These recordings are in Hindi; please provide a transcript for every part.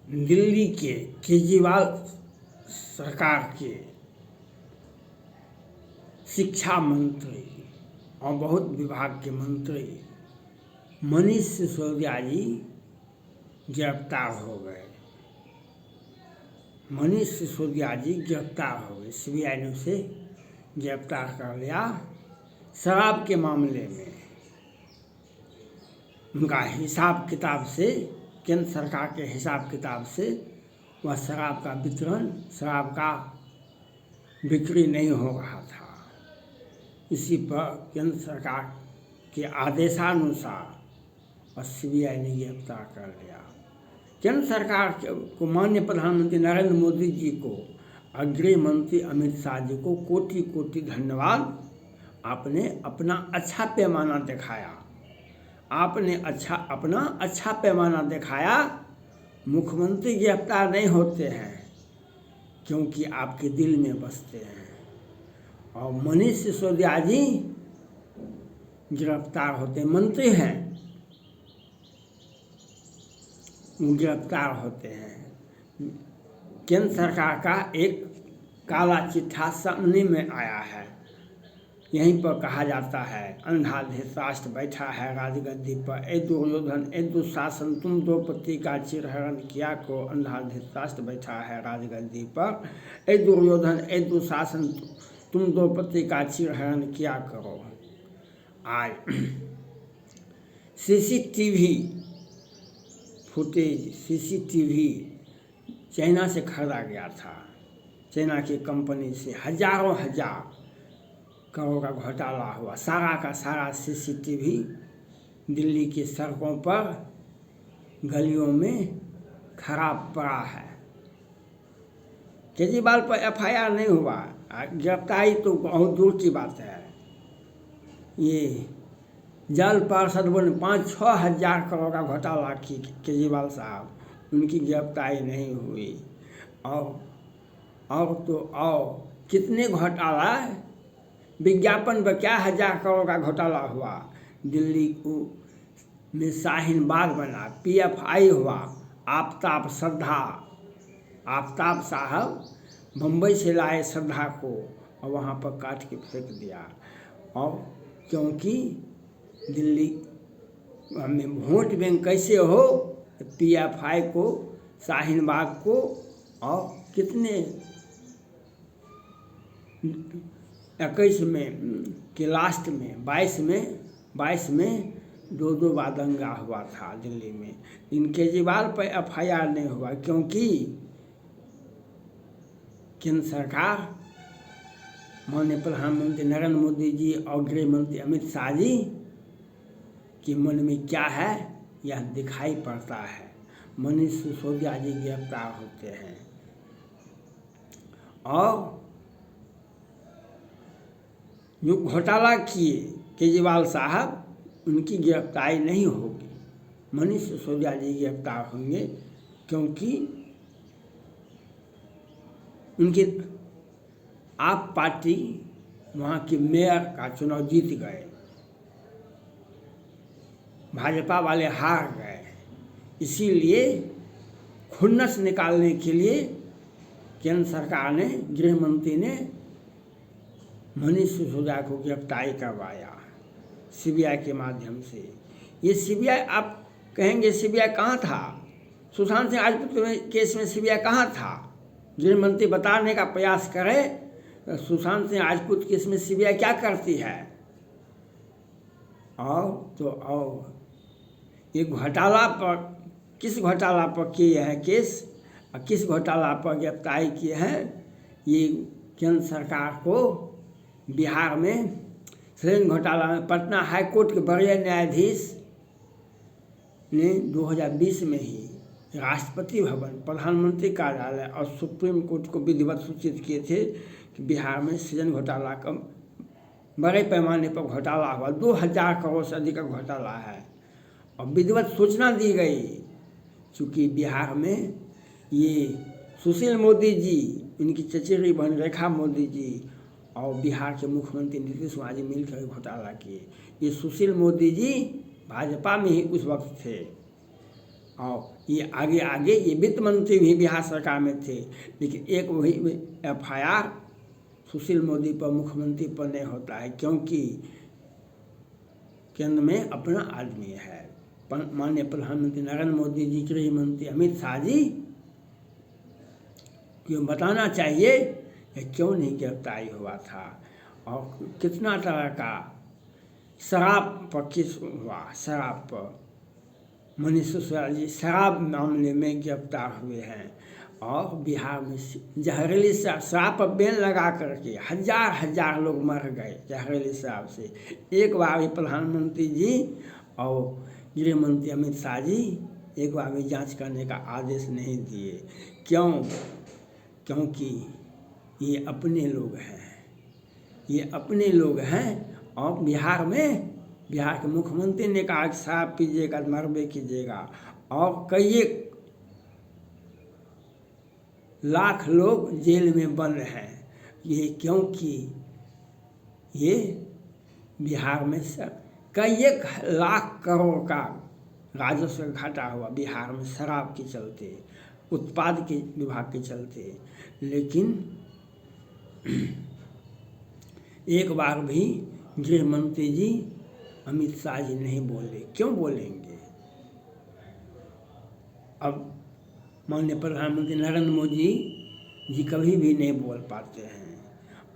दिल्ली के केजरीवाल सरकार के शिक्षा मंत्री और बहुत विभाग के मंत्री मनीष सिसोदिया जी गिरफ्तार हो गए। मनीष सिसोदिया जी गिरफ्तार हो गए, सीबीआई ने उसे गिरफ्तार कर लिया। शराब के मामले में उनका हिसाब किताब से, केंद्र सरकार के हिसाब किताब से वह शराब का वितरण, शराब का बिक्री नहीं हो रहा था। इसी पर केंद्र सरकार के आदेशानुसार और सीबीआई ने गिरफ्तार कर लिया। केंद्र सरकार को, माननीय प्रधानमंत्री नरेंद्र मोदी जी को और गृह मंत्री अमित शाह जी को कोटि कोटि धन्यवाद। आपने अपना अच्छा पैमाना दिखाया, आपने अपना अच्छा पैमाना दिखाया। मुख्यमंत्री गिरफ्तार नहीं होते हैं क्योंकि आपके दिल में बसते हैं, और मनीष सिसोदिया जी गिरफ्तार होते, मंत्री हैं, गिरफ्तार होते हैं। केंद्र सरकार का एक काला चिट्ठा सामने में आया है। यहीं पर कहा जाता है, अंधा धृतराष्ट्र बैठा है राजगद्दी पर, ए दुर्योधन ए दुशासन तुम द्रौपदी का चिरहरण किया को। अंधा धृतराष्ट्र बैठा है राजगद्दी पर, ए दुर्योधन ए दुशासन तुम द्रौपदी का चिरहरण किया करो। आज सीसीटीवी फुटेज, सीसीटीवी चाइना से खरीदा गया था। चाइना की कंपनी से हजारों करोड़ का घोटाला हुआ। सारा का सारा सीसीटीवी दिल्ली की सड़कों पर, गलियों में खराब पड़ा है। केजरीवाल पर एफआईआर नहीं हुआ, गिरफ्तारी तो बहुत दूर की बात है। ये जल पार्षदों ने 5-6 हज़ार करोड़ का घोटाला की केजरीवाल साहब, उनकी गिरफ्तारी नहीं हुई। और तो और कितने घोटाला, विज्ञापन पर क्या 1000 करोड़ का घोटाला हुआ। दिल्ली में शाहीन बाग बना, पीएफआई हुआ, आफ्ताब साहब मुंबई से लाए श्रद्धा को और वहाँ पर काट के फेंक दिया। और क्योंकि दिल्ली में वोट बैंक कैसे हो, पीएफआई को, शाहीन बाग को, और कितने 21 में के लास्ट में 22 में 2 बार दंगा हुआ था दिल्ली में। इन केजरीवाल पर एफआईआर नहीं हुआ क्योंकि केंद्र सरकार, माननीय प्रधानमंत्री नरेंद्र मोदी जी और गृह मंत्री अमित शाह जी के मन में क्या है यह दिखाई पड़ता है। मनीष सिसोदिया जी गिरफ्तार होते हैं और जो घोटाला किए केजरीवाल साहब, उनकी गिरफ्तारी नहीं होगी। मनीष सिसोदिया जी गिरफ्तार होंगे क्योंकि उनकी आप पार्टी वहाँ के मेयर का चुनाव जीत गए, भाजपा वाले हार गए। इसीलिए खुन्नस निकालने के लिए केंद्र सरकार ने, गृह मंत्री ने मनीष सिसोदिया को गिरफ्तारी करवाया सीबीआई के माध्यम से। ये सीबीआई, आप कहेंगे सीबीआई कहाँ था? सुशांत सिंह राजपूत केस में सीबीआई कहाँ था? गृह मंत्री बताने का प्रयास करे, सुशांत सिंह राजपूत केस में सीबीआई क्या करती है? और तो और ये घोटाला पर, किस घोटाला पर किए हैं केस और किस घोटाला पर गिरफ्तारी किए हैं, ये केंद्र सरकार को बिहार में श्रेणी घोटाला में पटना हाई कोर्ट के बड़े न्यायाधीश ने 2020 में ही राष्ट्रपति भवन, प्रधानमंत्री कार्यालय और सुप्रीम कोर्ट को विधिवत सूचित किए थे कि बिहार में सृजन घोटाला का बड़े पैमाने पर घोटाला हुआ। 2000 करोड़ से अधिक का घोटाला है और विधिवत सूचना दी गई। चूँकि बिहार में ये सुशील मोदी जी, इनकी चचेरी बहन रेखा मोदी जी और बिहार के मुख्यमंत्री नीतीश कुमार जी मिलकर घोटाला किए। ये सुशील मोदी जी भाजपा में ही उस वक्त थे। और ये आगे आगे ये वित्त मंत्री भी बिहार सरकार में थे, लेकिन एक वही FIR सुशील मोदी पर, मुख्यमंत्री पर नहीं होता है, क्योंकि केंद्र में अपना आदमी है। माननीय प्रधानमंत्री नरेंद्र मोदी जी, गृह मंत्री अमित शाह जी, क्यों बताना चाहिए कि क्यों नहीं गिरफ्तारी हुआ था, और कितना तरह का शराब पर केस हुआ, शराब पर मनीष सिसोदिया जी शराब मामले में गिरफ्तार हुए हैं। और बिहार में जहरीली शराब पर बैन लगा करके हजार लोग मर गए जहरीली शराब से। एक बार भी प्रधानमंत्री जी और गृह मंत्री अमित शाह जी एक बार भी जांच करने का आदेश नहीं दिए। क्यों? क्योंकि ये अपने लोग हैं, ये अपने लोग हैं। और बिहार के मुख्यमंत्री ने कहा कि शराब पीजिएगा तो मरबे कीजिएगा, और कई लाख लोग जेल में बंद हैं। ये क्योंकि ये बिहार में कई लाख करोड़ का राजस्व घाटा हुआ बिहार में शराब के चलते, उत्पाद के विभाग के चलते। लेकिन एक बार भी गृह मंत्री जी अमित शाह जी नहीं बोले। क्यों बोलेंगे? अब माननीय प्रधानमंत्री नरेंद्र मोदी जी कभी भी नहीं बोल पाते हैं।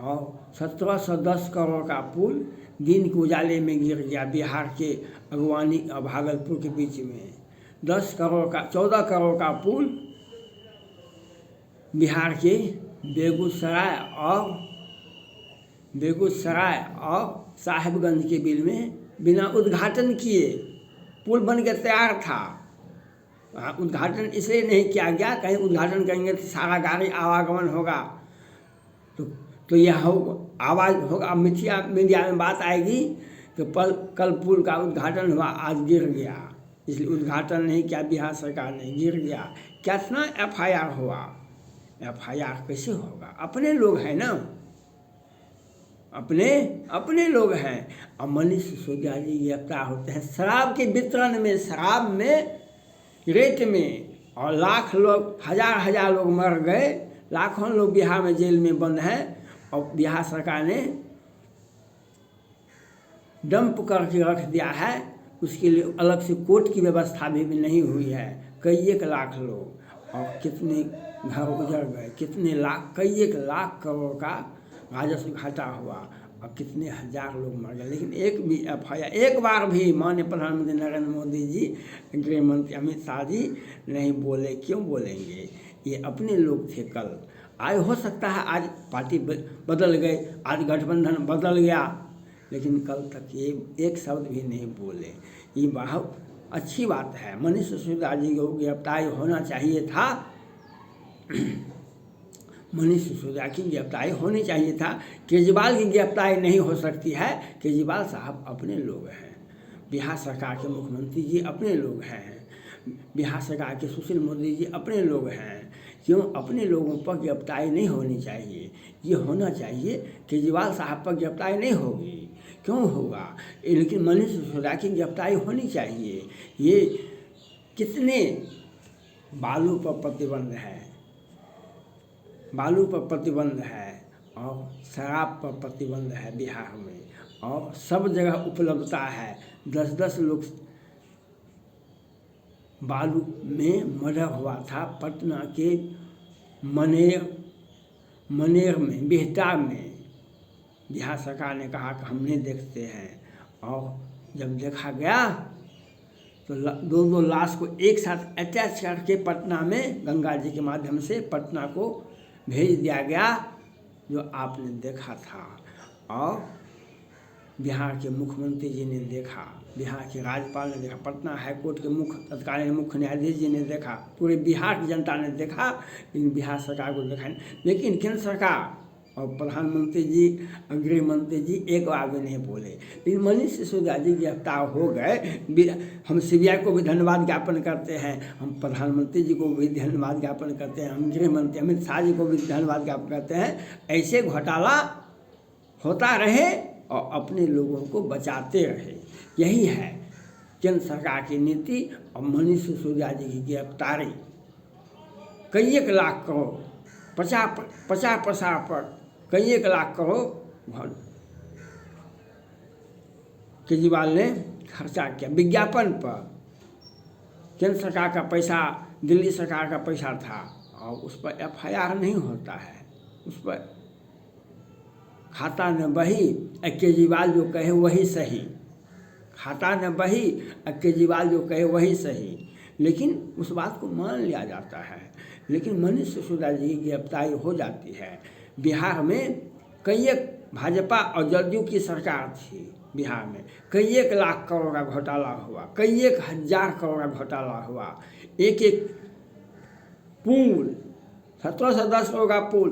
और 1710 करोड़ का पुल दिन के उजाले में गिर गया बिहार के अगवानी और भागलपुर के बीच में। 14 करोड़ का पुल बिहार के बेगूसराय और साहिबगंज के बिल में बिना उद्घाटन किए पुल बन के तैयार था। उद्घाटन इसलिए नहीं किया गया, कहीं उद्घाटन करेंगे तो सारा गाड़ी आवागमन होगा, तो यह आवाज़ होगा, मीडिया में बात आएगी कि कल पुल का उद्घाटन हुआ, आज गिर गया, इसलिए उद्घाटन नहीं किया बिहार सरकार ने, गिर गया। कितना FIR हुआ? FIR कैसे होगा? अपने लोग हैं ना, अपने लोग हैं। और मनीष सिसोदिया जी गिरफ्तार होते हैं शराब के वितरण में, शराब में, रेट में, और लाख लोग, हजार लोग मर गए, लाखों लोग बिहार में जेल में बंद हैं। और बिहार सरकार ने डंप करके रख दिया है, उसके लिए अलग से कोर्ट की व्यवस्था भी नहीं हुई है। कई लाख लोग, और कितने घर उजड़ गए, कई लाख करोड़ का राजस्व घाटा हुआ, और कितने हजार लोग मर गए। लेकिन एक भी FIR, एक बार भी माननीय प्रधानमंत्री नरेंद्र मोदी जी, गृह मंत्री अमित शाह जी नहीं बोले। क्यों बोलेंगे? ये अपने लोग थे कल। आज हो सकता है आज पार्टी बदल गई, आज गठबंधन बदल गया, लेकिन कल तक ये एक शब्द भी नहीं बोले। ये बहुत अच्छी बात है। मनीष सिसोदिया जी को गिरफ्तारी होना चाहिए था, मनीष सिसोदिया की गिरफ्तारी होनी चाहिए था। केजरीवाल की गिरफ्तारी नहीं हो सकती है। केजरीवाल साहब अपने लोग हैं, बिहार सरकार के मुख्यमंत्री जी अपने लोग हैं, बिहार सरकार के सुशील मोदी जी अपने लोग हैं। क्यों अपने लोगों पर गिरफ्तारी नहीं होनी चाहिए? ये होना चाहिए केजरीवाल साहब पर गिरफ्तारी नहीं होगी, क्यों होगा? लेकिन मनीष सिसोदिया की गिरफ्तारी होनी चाहिए। ये कितने बालू पर प्रतिबंध है, और शराब पर प्रतिबंध है बिहार में, और सब जगह उपलब्धता है। 10 लोग बालू में मर्डर हुआ था पटना के मनेर में, बिहटा में। बिहार सरकार ने कहा कि हम नहीं देखते हैं, और जब देखा गया तो दो लाश को एक साथ अटैच करके पटना में गंगा जी के माध्यम से पटना को भेज दिया गया, जो आपने देखा था। और बिहार के मुख्यमंत्री जी ने देखा, बिहार के राज्यपाल ने देखा, पटना हाईकोर्ट के मुख्य अधिकारी, मुख्य न्यायाधीश जी ने देखा, पूरे बिहार की जनता ने देखा, लेकिन बिहार सरकार को देखा नहीं। लेकिन केंद्र सरकार और प्रधानमंत्री जी, गृह मंत्री जी एक बार भी नहीं बोले। लेकिन मनीष सिसोदिया जी गिरफ्तार हो गए। हम CBI को भी धन्यवाद ज्ञापन करते हैं, हम प्रधानमंत्री जी को भी धन्यवाद ज्ञापन करते हैं, हम गृह मंत्री अमित शाह जी को भी धन्यवाद ज्ञापन करते हैं। ऐसे घोटाला होता रहे और अपने लोगों को बचाते रहे, यही है। केंद्र सरकार की नीति और मनीष सिसोदिया जी की गिरफ्तारी कई 1 लाख करोड़ 50 पर कई 1 लाख करोड़ केजरीवाल ने खर्चा किया विज्ञापन पर। केंद्र सरकार का पैसा दिल्ली सरकार का पैसा था और उस पर FIR नहीं होता है, उस पर खाता न बही केजरीवाल जो कहे वही सही, खाता न बही केजरीवाल जो कहे वही सही, लेकिन उस बात को मान लिया जाता है। लेकिन मनीष सिसोदिया जी की गिरफ्तारी हो जाती है। बिहार में कई 1 भाजपा और जदयू की सरकार थी, बिहार में कई 1 लाख करोड़ का घोटाला हुआ, कई 1,000 करोड़ का घोटाला हुआ। एक पुल 17 से 10 करोड़ का पुल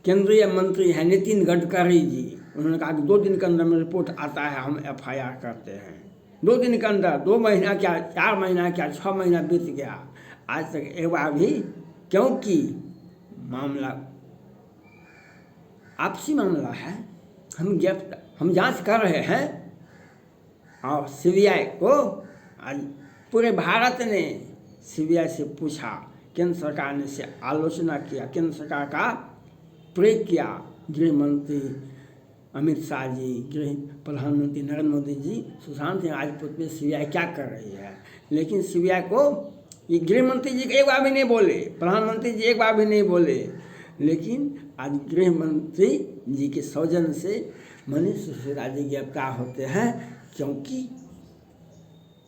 केंद्रीय मंत्री हैं नितिन गडकरी जी, उन्होंने कहा कि 2 दिन के अंदर में रिपोर्ट आता है, हम FIR करते हैं। 2 दिन के अंदर, 2 महीना क्या, 4 महीना क्या, 6 महीना बीत गया, आज तक एक बार भी, क्योंकि मामला आपसी मामला है। हम जांच कर रहे हैं और CBI को आज पूरे भारत ने CBI से पूछा, केंद्र सरकार ने से आलोचना किया, केंद्र सरकार का प्रयोग किया। गृह मंत्री अमित शाह जी, गृह प्रधानमंत्री नरेंद्र मोदी जी, सुशांत सिंह राजपूत में CBI क्या कर रही है, लेकिन CBI को ये गृह मंत्री जी एक बार भी नहीं बोले, प्रधानमंत्री जी एक बार भी नहीं बोले, लेकिन आज गृह मंत्री जी के सौजन्य से मनीष सिसोदिया जी गिरफ्तार होते हैं, क्योंकि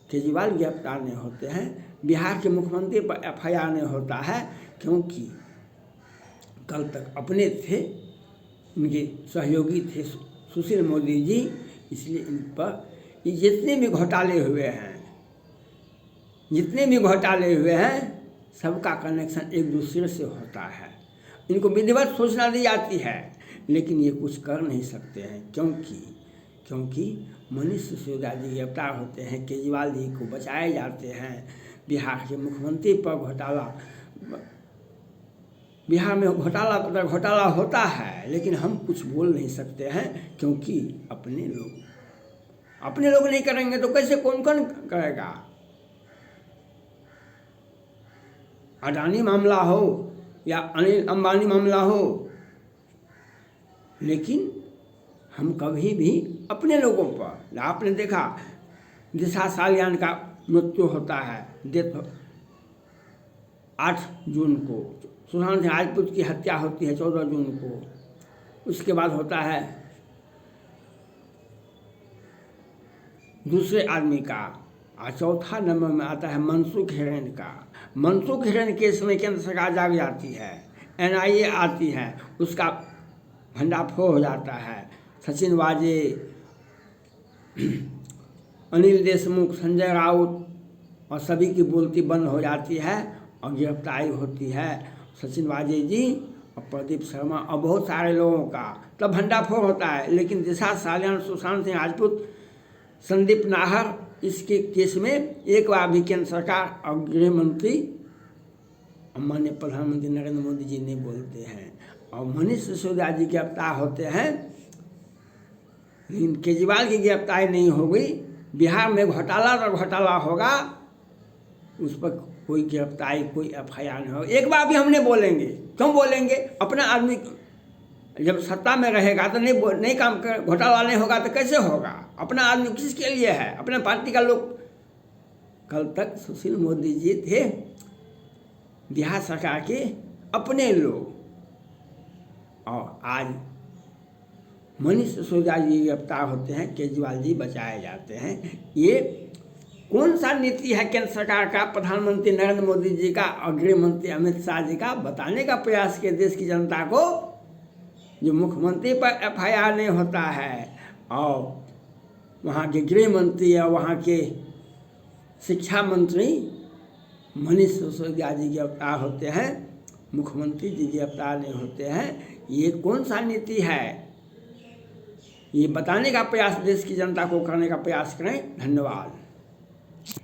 केजरीवाल गिरफ्तार नहीं होते हैं। बिहार के मुख्यमंत्री पर FIR नहीं होता है, क्योंकि कल तक अपने थे, उनके सहयोगी थे सुशील मोदी जी, इसलिए इन पर जितने भी घोटाले हुए हैं सबका कनेक्शन एक दूसरे से होता है। इनको विधिवत सूचना दी जाती है, लेकिन ये कुछ कर नहीं सकते हैं, क्योंकि मनीष सिसोदिया जी गिरफ्तार होते हैं, केजरीवाल जी को बचाए जाते हैं। बिहार के मुख्यमंत्री पर बिहार में घोटाला होता है, लेकिन हम कुछ बोल नहीं सकते हैं, क्योंकि अपने लोग नहीं करेंगे तो कैसे कौन करेगा। अडानी मामला हो या अनिल अंबानी मामला हो, लेकिन हम कभी भी अपने लोगों पर, आपने देखा दिशा सालियान का मृत्यु होता है, डेथ 8 जून को, सुशांत सिंह राजपूत की हत्या होती है 14 जून को, उसके बाद होता है दूसरे आदमी का, और चौथा नंबर में आता है मनसुख हिरेन का। मनसुख हिरेन केस में केंद्र सरकार जाग जाती है, NIA आती है, उसका भंडाफोड़ हो जाता है। सचिन वाजे, अनिल देशमुख, संजय राउत और सभी की बोलती बंद हो जाती है और गिरफ्तारी होती है सचिन वाजे जी और प्रदीप शर्मा और बहुत सारे लोगों का, तब भंडाफोड़ होता है। लेकिन दिशा सालियान, सुशांत सिंह राजपूत, संदीप नाहर, इसके केस में एक बार भी केंद्र सरकार और गृह मंत्री माननीय प्रधानमंत्री नरेंद्र मोदी जी नहीं बोलते हैं, और मनीष सिसोदिया जी गिरफ्तार होते हैं, लेकिन केजरीवाल की गिरफ्तारी नहीं होगी। बिहार में घोटाला होगा, उस पर कोई गिरफ्तारी, कोई FIR नहीं होगा। एक बार भी हम नहीं बोलेंगे, क्यों बोलेंगे? अपना आदमी जब सत्ता में रहेगा तो नहीं काम कर, घोटाला नहीं होगा तो कैसे होगा? अपना आदमी किसके लिए है? अपने पार्टी का लोग। कल तक सुशील मोदी जी थे बिहार सरकार के अपने लोग, और आज मनीष सिसोदिया जी गिरफ्तार होते हैं, केजरीवाल जी बचाए जाते हैं। ये कौन सा नीति है केंद्र सरकार का, प्रधानमंत्री नरेंद्र मोदी जी का और गृह मंत्री अमित शाह जी का? बताने का प्रयास किए देश की जनता को। जो मुख्यमंत्री पर FIR नहीं होता है और वहाँ के गृह मंत्री या वहाँ के शिक्षा मंत्री मनीष सिसोदिया जी गिरफ्तार होते हैं, मुख्यमंत्री जी गिरफ्तार नहीं होते हैं, ये कौन सा नीति है? ये बताने का प्रयास देश की जनता को करने का प्रयास करें। धन्यवाद।